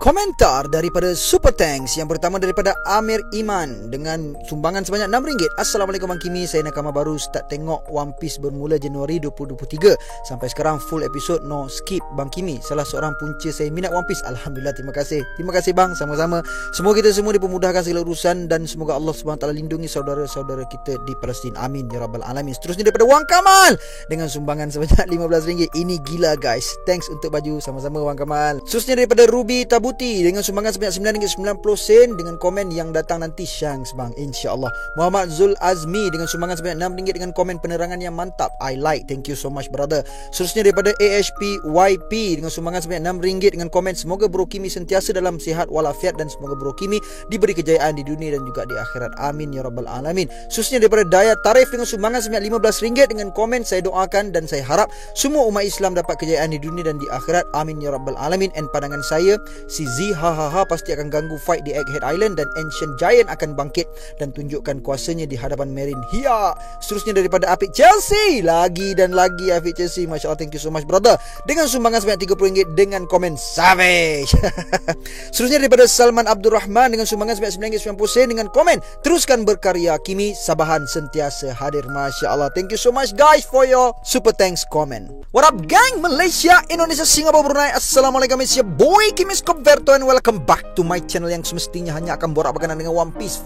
Komentar daripada Super Thanks. Yang pertama daripada Amir Iman dengan sumbangan sebanyak RM6. Assalamualaikum Bang Kimi, saya nakama baru start tengok One Piece bermula Januari 2023. Sampai sekarang full episode, no skip. Bang Kimi salah seorang punca saya minat One Piece. Alhamdulillah, terima kasih. Terima kasih bang, sama-sama. Semoga kita semua dipermudahkan segala urusan dan semoga Allah SWT lindungi saudara-saudara kita di Palestin. Amin ya rabbal alamin. Seterusnya daripada Wang Kamal dengan sumbangan sebanyak RM15. Ini gila guys. Thanks untuk baju, sama-sama Wang Kamal. Seterusnya daripada Ruby Tabuti dengan sumbangan sebanyak RM9.90 dengan komen yang datang nanti Shanks bang, insyaAllah. Muhammad Zul Azmi dengan sumbangan sebanyak RM6 dengan komen penerangan yang mantap. I like, thank you so much brother. Seterusnya daripada AHPYP dengan sumbangan sebanyak RM6 dengan komen semoga Bro Kimi sentiasa dalam sihat walafiat dan semoga Bro Kimi diberi kejayaan di dunia dan juga di akhirat. Amin ya rabbal alamin. Seterusnya daripada Daya Tarif dengan sumbangan sebanyak RM15 dengan komen saya doakan dan saya harap semua umat Islam dapat kejayaan di dunia dan di akhirat. Amin ya rabbal alamin. And pandangan saya, si Z pasti akan ganggu fight di Egghead Island dan Ancient Giant akan bangkit dan tunjukkan kuasanya di hadapan Marine. Hiya. Seterusnya daripada Apik Chelsea, lagi dan lagi Apik Chelsea, Masya Allah, thank you so much brother, dengan sumbangan sebanyak RM30 dengan komen savage. Seterusnya daripada Salman Abdul Rahman dengan sumbangan sebanyak RM9.90 dengan komen teruskan berkarya Kimi, Sabahan sentiasa hadir. Masya Allah, thank you so much guys for your super thanks comment. What up gang, Malaysia, Indonesia, Singapura, Brunei. Assalamualaikum, it's your boy Kimi Skoverto and welcome back to my channel yang semestinya hanya akan borak berkenaan dengan One Piece.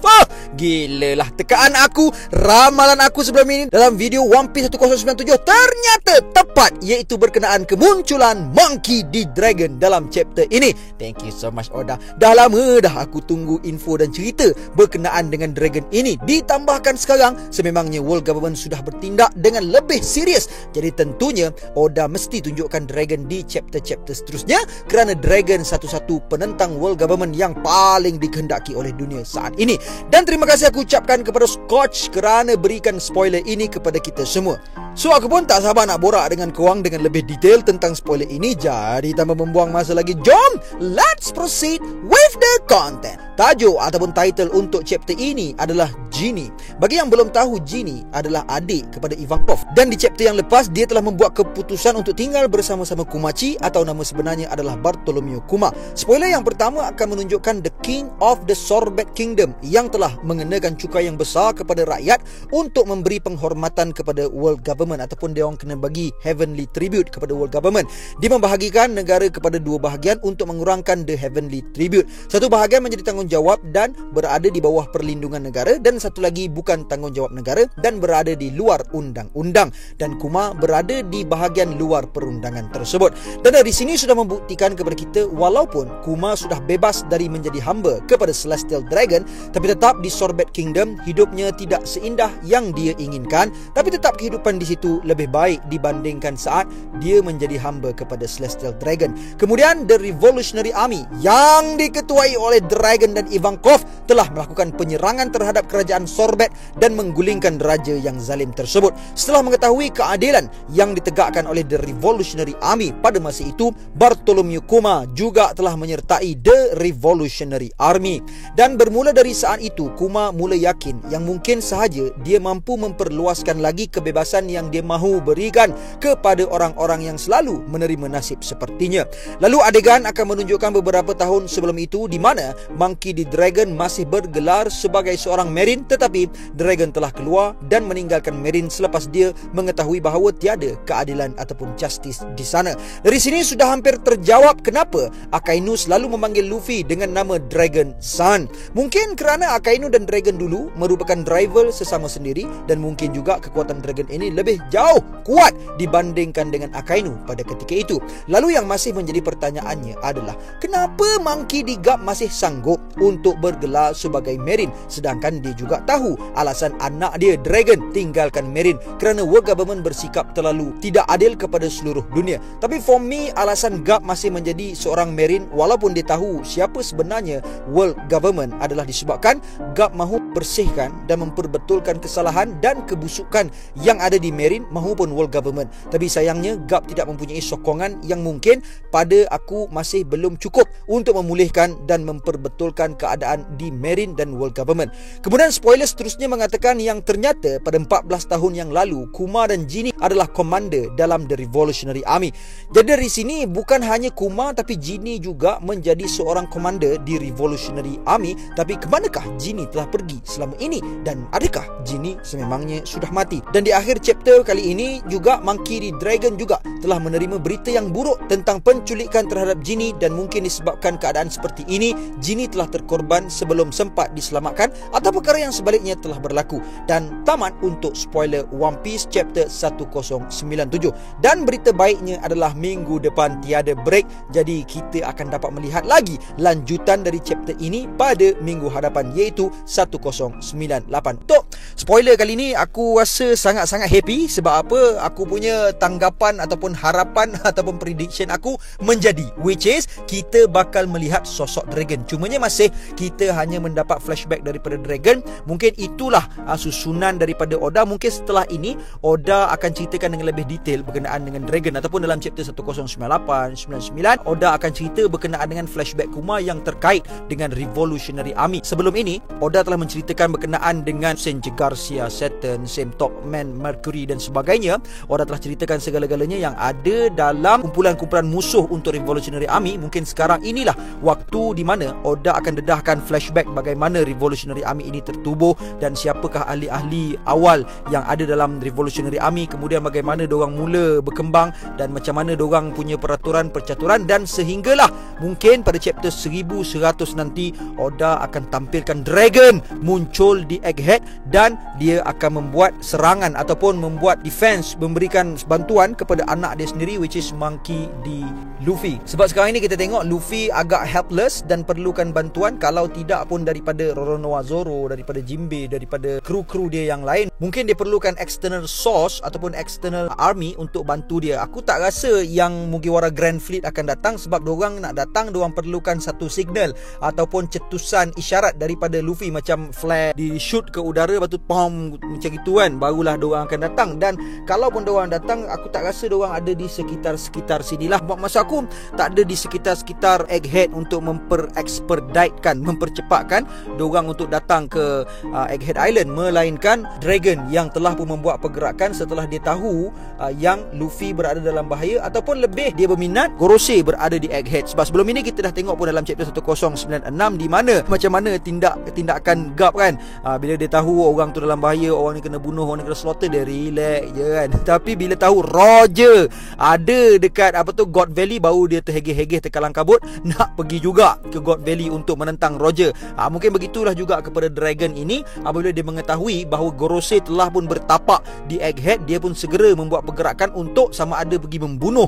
Gila lah, tekaan aku, ramalan aku sebelum ini dalam video One Piece 1097 ternyata tepat, iaitu berkenaan kemunculan Monkey D. Dragon dalam chapter ini. Thank you so much Oda. Dah lama dah aku tunggu info dan cerita berkenaan dengan Dragon ini. Ditambahkan sekarang sememangnya World Government sudah bertindak dengan lebih serius. Jadi tentunya Oda mesti tunjukkan Dragon di chapter-chapter seterusnya, kerana Dragon satu-satu penentang World Government yang paling dikehendaki oleh dunia saat ini. Dan terima kasih aku ucapkan kepada Scotch kerana berikan spoiler ini kepada kita semua. So aku pun tak sabar nak borak dengan korang dengan lebih detail tentang spoiler ini. Jadi tanpa membuang masa lagi, jom let's proceed with the content. Tajuk ataupun title untuk chapter ini adalah Genie. Bagi yang belum tahu, Genie adalah adik kepada Ivankov. Dan di chapter yang lepas, dia telah membuat keputusan untuk tinggal bersama-sama Kumaci atau nama sebenarnya adalah Bartholomew Kuma. Spoiler yang pertama akan menunjukkan The King of the Sorbet Kingdom yang telah mengenakan cukai yang besar kepada rakyat untuk memberi penghormatan kepada World Government, ataupun dia orang kena bagi Heavenly Tribute kepada World Government. Dia membahagikan negara kepada dua bahagian untuk mengurangkan The Heavenly Tribute. Satu bahagian menjadi tanggungjawab dan berada di bawah perlindungan negara, dan satu lagi bukan tanggungjawab negara dan berada di luar undang-undang. Dan Kuma berada di bahagian luar perundangan tersebut. Dan dari sini sudah membuktikan kepada kita, walaupun Kuma sudah bebas dari menjadi hamba kepada Celestial Dragon, tapi tetap di Sorbet Kingdom hidupnya tidak seindah yang dia inginkan. Tapi tetap kehidupan di situ lebih baik dibandingkan saat dia menjadi hamba kepada Celestial Dragon. Kemudian The Revolutionary Army yang diketuai oleh Dragon dan Ivankov telah melakukan penyerangan terhadap kerajaan Sorbet dan menggulingkan raja yang zalim tersebut. Setelah mengetahui keadilan yang ditegakkan oleh The Revolutionary Army pada masa itu, Bartholomew Kuma juga telah menyertai The Revolutionary Army. Dan bermula dari saat itu, Kuma mula yakin yang mungkin sahaja dia mampu memperluaskan lagi kebebasan yang dia mahu berikan kepada orang-orang yang selalu menerima nasib sepertinya. Lalu adegan akan menunjukkan beberapa tahun sebelum itu, di mana Monkey D. Dragon masih bergelar sebagai seorang Marine, tetapi Dragon telah keluar dan meninggalkan Marine selepas dia mengetahui bahawa tiada keadilan ataupun justice di sana. Dari sini sudah hampir terjawab kenapa Akainu selalu memanggil Luffy dengan nama Dragon Son. Mungkin kerana Akainu dan Dragon dulu merupakan rival sesama sendiri, dan mungkin juga kekuatan Dragon ini lebih jauh kuat dibandingkan dengan Akainu pada ketika itu. Lalu yang masih menjadi pertanyaannya adalah kenapa Monkey D. Garp masih sanggup untuk bergelar sebagai Marine, sedangkan dia juga tahu alasan anak dia Dragon tinggalkan Marine kerana World Government bersikap terlalu tidak adil kepada seluruh dunia. Tapi for me, alasan Garp masih menjadi seorang Marine walaupun dia tahu siapa sebenarnya World Government adalah disebabkan Garp mahu bersihkan dan memperbetulkan kesalahan dan kebusukan yang ada di Marine maupun World Government. Tapi sayangnya Garp tidak mempunyai sokongan yang mungkin pada aku masih belum cukup untuk memulihkan dan memperbetulkan keadaan di Marine dan World Government. Kemudian spoiler seterusnya mengatakan yang ternyata pada 14 tahun yang lalu Kuma dan Genie adalah komander dalam The Revolutionary Army. Jadi dari sini bukan hanya Kuma tapi Genie juga menjadi seorang komander di Revolutionary Army. Tapi ke manakah Genie telah pergi selama ini, dan adakah Genie sememangnya sudah mati? Dan di akhir chapter kali ini juga Monkey D. Dragon juga telah menerima berita yang buruk tentang penculikan terhadap Genie, dan mungkin disebabkan keadaan seperti ini Genie telah terkorban sebelum sempat diselamatkan, atau perkara yang sebaliknya telah berlaku. Dan tamat untuk spoiler One Piece chapter 1097. Dan berita baiknya adalah minggu depan tiada break, jadi kita akan dapat melihat lagi lanjutan dari chapter ini pada minggu hadapan, iaitu 1098. Untuk spoiler kali ini aku rasa sangat-sangat happy. Sebab apa? Aku punya tanggapan ataupun harapan ataupun prediction aku menjadi, which is kita bakal melihat sosok Dragon. Cumanya masih kita hanya mendapat flashback daripada Dragon. Mungkin itulah susunan daripada Oda. Mungkin setelah ini Oda akan ceritakan dengan lebih detail berkenaan dengan Dragon, ataupun dalam chapter 1098, 99 Oda akan cerita berkenaan dengan flashback Kuma yang terkait dengan Revolutionary Army. Sebelum ini Oda telah menceritakan berkenaan dengan Sanji Garcia, Saturn, Sam Topman, Mercury dan sebagainya. Oda telah ceritakan segala-galanya yang ada dalam kumpulan-kumpulan musuh untuk Revolutionary Army. Mungkin sekarang inilah waktu di mana Oda akan dedahkan flashback bagaimana Revolutionary Army ini tertubuh, dan siapakah ahli-ahli awal yang ada dalam Revolutionary Army, kemudian bagaimana diorang mula berkembang dan macam mana diorang punya peraturan percaturan, dan sehinggalah mungkin pada chapter 1100 nanti Oda akan tampilkan Dragon muncul di Egghead, dan dia akan membuat serangan ataupun membuat defense, memberikan bantuan kepada anak dia sendiri, which is Monkey D. Luffy. Sebab sekarang ini kita tengok Luffy agak helpless dan perlukan bantuan, kalau tidak pun daripada Roronoa Zoro, daripada Jinbe, daripada kru-kru dia yang lain. Mungkin dia perlukan external source ataupun external army untuk bantu dia. Aku tak rasa yang Mugiwara Grand Fleet akan datang, sebab diorang nak datang, diorang perlukan satu signal ataupun cetusan isyarat daripada Luffy, macam flare di shoot ke udara, lepas tu pom macam itu kan, barulah diorang akan datang. Dan kalaupun diorang datang, aku tak rasa diorang ada di sekitar sinilah. Masa aku tak ada di sekitar Egghead untuk memperexpeditekan, mempercepatkan diorang untuk datang ke Egghead Island, melainkan Dragon yang telah pun membuat pergerakan setelah dia tahu yang Luffy berada dalam bahaya, ataupun lebih dia berminat Gorosei berada di Egghead. Sebab sebelum ini kita dah tengok pun dalam chapter 1096 di mana macam mana tindakan Garp kan, bila dia tahu orang tu dalam bahaya, orang ni kena bunuh, orang ni kena slaughter, dia relax je kan. Tapi bila tahu Roger ada dekat God Valley, baru dia terhegeh-hegeh terkalang kabut nak pergi juga ke God Valley untuk menentang Roger. Mungkin begitulah juga kepada Dragon ini. Apabila dia mengetahui bahawa Gorosei telah pun bertapak di Egghead, dia pun segera membuat pergerakan untuk sama ada pergi membunuh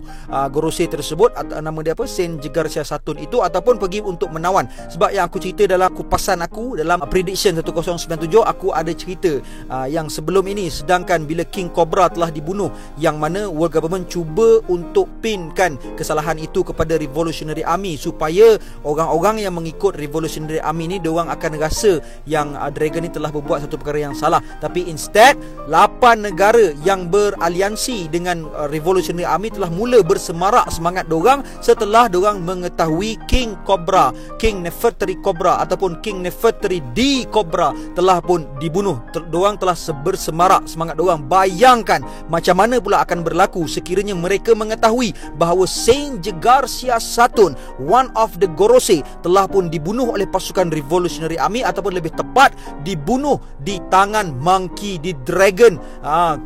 Gorosei tersebut, atau nama dia apa, Sanji Garcia Saturn itu, ataupun pergi untuk menawan. Sebab yang aku cerita dalam kupasan aku dalam prediction 1097, aku ada cerita yang sebelum ini, sedangkan bila King Cobra telah dibunuh, yang mana world government cuba untuk pinkan kesalahan itu kepada Revolutionary Army, supaya orang-orang yang mengikut Revolutionary Army ni, diorang akan rasa yang Dragon ni telah berbuat satu perkara yang salah. Tapi instead 8 negara yang beraliansi dengan Revolutionary Army telah mula bersemarak semangat diorang setelah diorang mengetahui King Cobra, King Nefertari Cobra ataupun King Nefertari D Cobra telah pun dibunuh. Diorang telah bersemarak semangat diorang. Bayangkan macam mana pula akan berlaku sekiranya mereka mengetahui bahawa Sanji Garcia Saturn, one of the Gorosei, telah pun dibunuh oleh pasukan Revolutionary Army, ataupun lebih tepat dibunuh di tangan Monkey D. Dragon,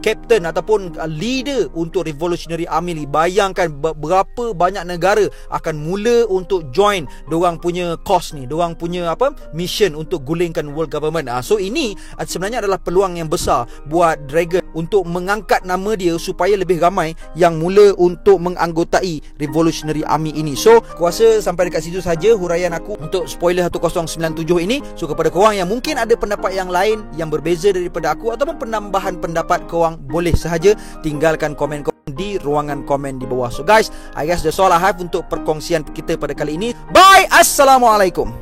captain ataupun leader untuk Revolutionary Army ni. Bayangkan berapa banyak negara akan mula untuk join diorang punya cause ni, diorang punya mission untuk gulingkan world government. So ini sebenarnya adalah peluang yang besar buat Dragon untuk mengangkat nama dia supaya lebih ramai yang mula untuk menganggotai Revolutionary Army ini. So aku rasa sampai dekat situ saja huraian aku untuk spoiler 1097 ini. So kepada korang yang mungkin ada pendapat yang lain yang berbeza daripada aku, ataupun penambahan pendapat korang, boleh sahaja tinggalkan komen di ruangan komen di bawah. So guys, I guess that's all I have untuk perkongsian kita pada kali ini. Bye, Assalamualaikum.